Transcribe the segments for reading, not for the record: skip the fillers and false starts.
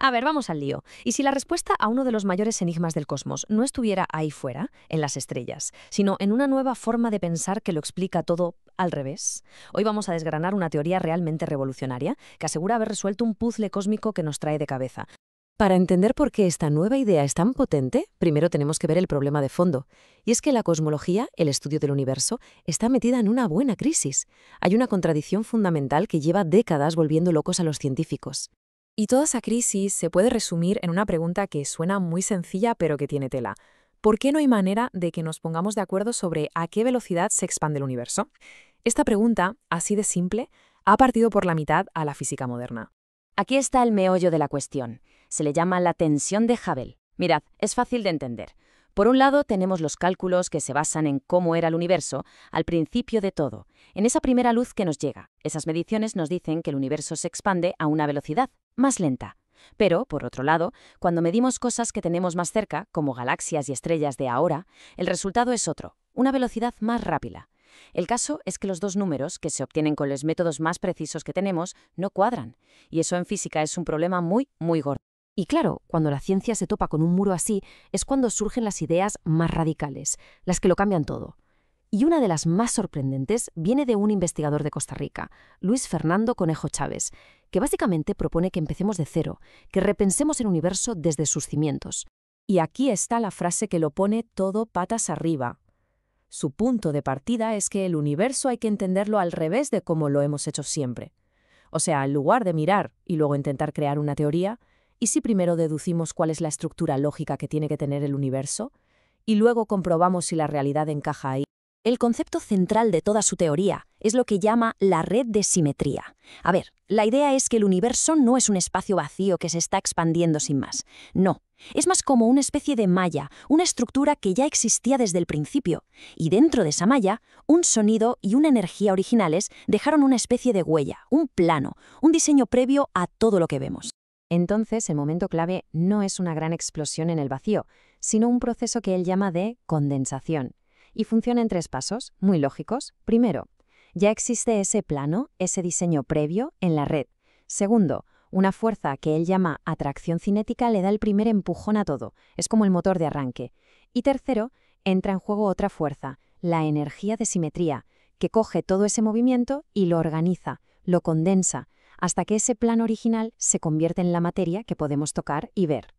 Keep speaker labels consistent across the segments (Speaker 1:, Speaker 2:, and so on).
Speaker 1: A ver, vamos al lío. ¿Y si la respuesta a uno de los mayores enigmas del cosmos no estuviera ahí fuera, en las estrellas, sino en una nueva forma de pensar que lo explica todo al revés? Hoy vamos a desgranar una teoría realmente revolucionaria que asegura haber resuelto un puzzle cósmico que nos trae de cabeza. Para entender por qué esta nueva idea es tan potente, primero tenemos que ver el problema de fondo. Y es que la cosmología, el estudio del universo, está metida en una buena crisis. Hay una contradicción fundamental que lleva décadas volviendo locos a los científicos.
Speaker 2: Y toda esa crisis se puede resumir en una pregunta que suena muy sencilla pero que tiene tela. ¿Por qué no hay manera de que nos pongamos de acuerdo sobre a qué velocidad se expande el universo? Esta pregunta, así de simple, ha partido por la mitad a la física moderna.
Speaker 3: Aquí está el meollo de la cuestión. Se le llama la tensión de Hubble. Mirad, es fácil de entender. Por un lado, tenemos los cálculos que se basan en cómo era el universo al principio de todo, en esa primera luz que nos llega. Esas mediciones nos dicen que el universo se expande a una velocidad más lenta. Pero, por otro lado, cuando medimos cosas que tenemos más cerca, como galaxias y estrellas de ahora, el resultado es otro, una velocidad más rápida. El caso es que los dos números, que se obtienen con los métodos más precisos que tenemos, no cuadran. Y eso en física es un problema muy, muy gordo.
Speaker 1: Y claro, cuando la ciencia se topa con un muro así, es cuando surgen las ideas más radicales, las que lo cambian todo. Y una de las más sorprendentes viene de un investigador de Costa Rica, Luis Fernando Conejo Chávez, que básicamente propone que empecemos de cero, que repensemos el universo desde sus cimientos.
Speaker 2: Y aquí está la frase que lo pone todo patas arriba. Su punto de partida es que el universo hay que entenderlo al revés de cómo lo hemos hecho siempre. O sea, en lugar de mirar y luego intentar crear una teoría, ¿y si primero deducimos cuál es la estructura lógica que tiene que tener el universo? Y luego comprobamos si la realidad encaja ahí.
Speaker 1: El concepto central de toda su teoría es lo que llama la red de simetría. A ver, la idea es que el universo no es un espacio vacío que se está expandiendo sin más. No, es más como una especie de malla, una estructura que ya existía desde el principio. Y dentro de esa malla, un sonido y una energía originales dejaron una especie de huella, un plano, un diseño previo a todo lo que vemos. Entonces, el momento clave no es una gran explosión en el vacío, sino un proceso que él llama de condensación. Y funciona en 3 pasos, muy lógicos. Primero, ya existe ese plano, ese diseño previo en la red. Segundo, una fuerza que él llama atracción cinética le da el primer empujón a todo, es como el motor de arranque. Y tercero, entra en juego otra fuerza, la energía de simetría, que coge todo ese movimiento y lo organiza, lo condensa, hasta que ese plano original se convierte en la materia que podemos tocar y ver.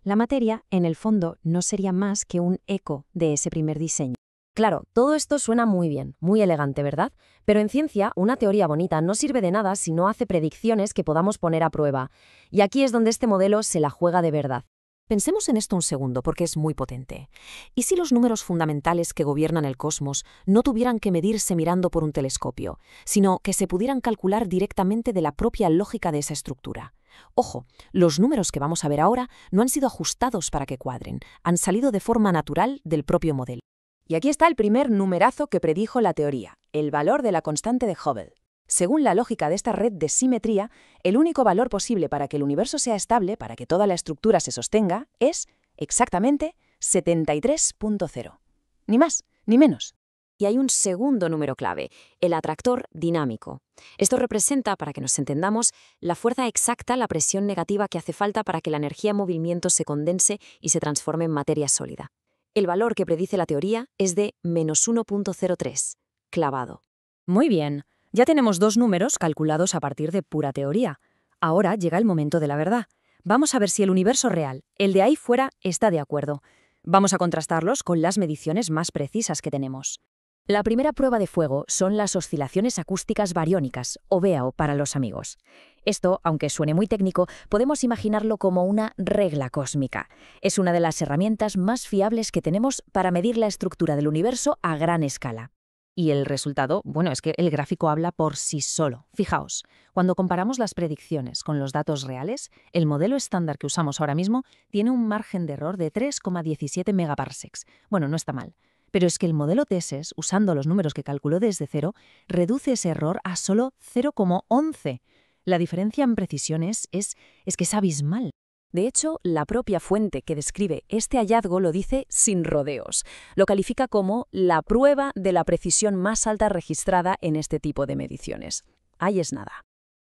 Speaker 1: La materia, en el fondo, no sería más que un eco de ese primer diseño. Claro, todo esto suena muy bien, muy elegante, ¿verdad? Pero en ciencia, una teoría bonita no sirve de nada si no hace predicciones que podamos poner a prueba. Y aquí es donde este modelo se la juega de verdad. Pensemos en esto un segundo porque es muy potente. ¿Y si los números fundamentales que gobiernan el cosmos no tuvieran que medirse mirando por un telescopio, sino que se pudieran calcular directamente de la propia lógica de esa estructura? Ojo, los números que vamos a ver ahora no han sido ajustados para que cuadren, han salido de forma natural del propio modelo. Y aquí está el primer numerazo que predijo la teoría, el valor de la constante de Hubble. Según la lógica de esta red de simetría, el único valor posible para que el universo sea estable, para que toda la estructura se sostenga, es exactamente 73.0. Ni más, ni menos. Y hay un segundo número clave, el atractor dinámico. Esto representa, para que nos entendamos, la fuerza exacta, la presión negativa que hace falta para que la energía en movimiento se condense y se transforme en materia sólida. El valor que predice la teoría es de menos 1.03, clavado. Muy bien, ya tenemos 2 números calculados a partir de pura teoría. Ahora llega el momento de la verdad. Vamos a ver si el universo real, el de ahí fuera, está de acuerdo. Vamos a contrastarlos con las mediciones más precisas que tenemos. La primera prueba de fuego son las oscilaciones acústicas bariónicas, o BAO para los amigos. Esto, aunque suene muy técnico, podemos imaginarlo como una regla cósmica. Es una de las herramientas más fiables que tenemos para medir la estructura del universo a gran escala. Y el resultado, bueno, es que el gráfico habla por sí solo. Fijaos, cuando comparamos las predicciones con los datos reales, el modelo estándar que usamos ahora mismo tiene un margen de error de 3,17 megaparsecs. Bueno, no está mal. Pero es que el modelo TESES, usando los números que calculó desde cero, reduce ese error a solo 0,11. La diferencia en precisiones es que es abismal. De hecho, la propia fuente que describe este hallazgo lo dice sin rodeos. Lo califica como la prueba de la precisión más alta registrada en este tipo de mediciones. Ahí es nada.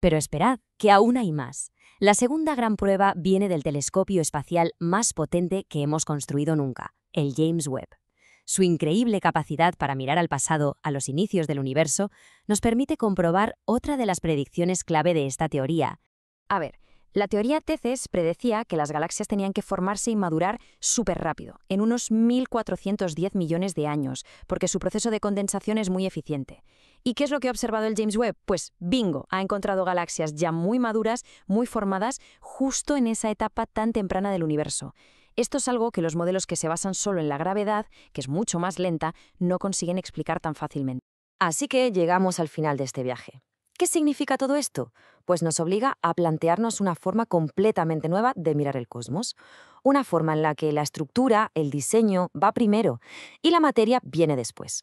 Speaker 3: Pero esperad, que aún hay más. La segunda gran prueba viene del telescopio espacial más potente que hemos construido nunca, el James Webb. Su increíble capacidad para mirar al pasado, a los inicios del universo, nos permite comprobar otra de las predicciones clave de esta teoría. A ver, la teoría TECES predecía que las galaxias tenían que formarse y madurar súper rápido, en unos 1.410 millones de años, porque su proceso de condensación es muy eficiente. ¿Y qué es lo que ha observado el James Webb? Pues bingo, ha encontrado galaxias ya muy maduras, muy formadas, justo en esa etapa tan temprana del universo. Esto es algo que los modelos que se basan solo en la gravedad, que es mucho más lenta, no consiguen explicar tan fácilmente. Así que llegamos al final de este viaje. ¿Qué significa todo esto? Pues nos obliga a plantearnos una forma completamente nueva de mirar el cosmos. Una forma en la que la estructura, el diseño, va primero y la materia viene después.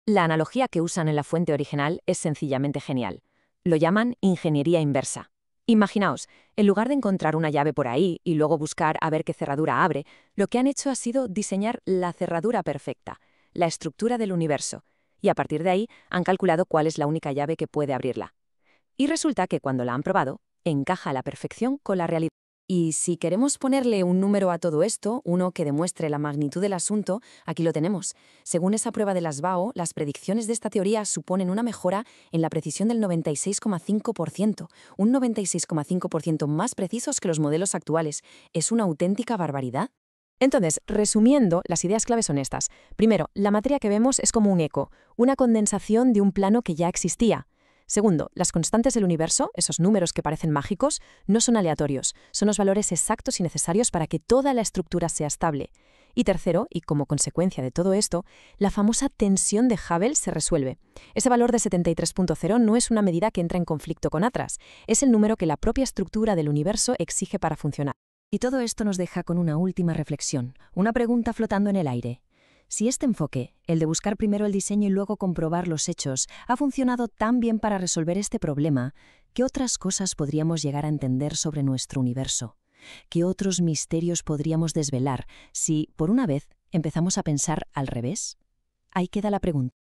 Speaker 3: La analogía que usan en la fuente original es sencillamente genial. Lo llaman ingeniería inversa. Imaginaos, en lugar de encontrar una llave por ahí y luego buscar a ver qué cerradura abre, lo que han hecho ha sido diseñar la cerradura perfecta, la estructura del universo, y a partir de ahí han calculado cuál es la única llave que puede abrirla. Y resulta que cuando la han probado, encaja a la perfección con la realidad. Y si queremos ponerle un número a todo esto, uno que demuestre la magnitud del asunto, aquí lo tenemos. Según esa prueba de las BAO, las predicciones de esta teoría suponen una mejora en la precisión del 96,5%, un 96,5% más precisos que los modelos actuales. ¿Es una auténtica barbaridad? Entonces, resumiendo, las ideas claves son estas. Primero, la materia que vemos es como un eco, una condensación de un plano que ya existía. Segundo, las constantes del universo, esos números que parecen mágicos, no son aleatorios, son los valores exactos y necesarios para que toda la estructura sea estable. Y tercero, y como consecuencia de todo esto, la famosa tensión de Hubble se resuelve. Ese valor de 73.0 no es una medida que entra en conflicto con otras, es el número que la propia estructura del universo exige para funcionar. Y todo esto nos deja con una última reflexión, una pregunta flotando en el aire. Si este enfoque, el de buscar primero el diseño y luego comprobar los hechos, ha funcionado tan bien para resolver este problema, ¿qué otras cosas podríamos llegar a entender sobre nuestro universo? ¿Qué otros misterios podríamos desvelar si, por una vez, empezamos a pensar al revés? Ahí queda la pregunta.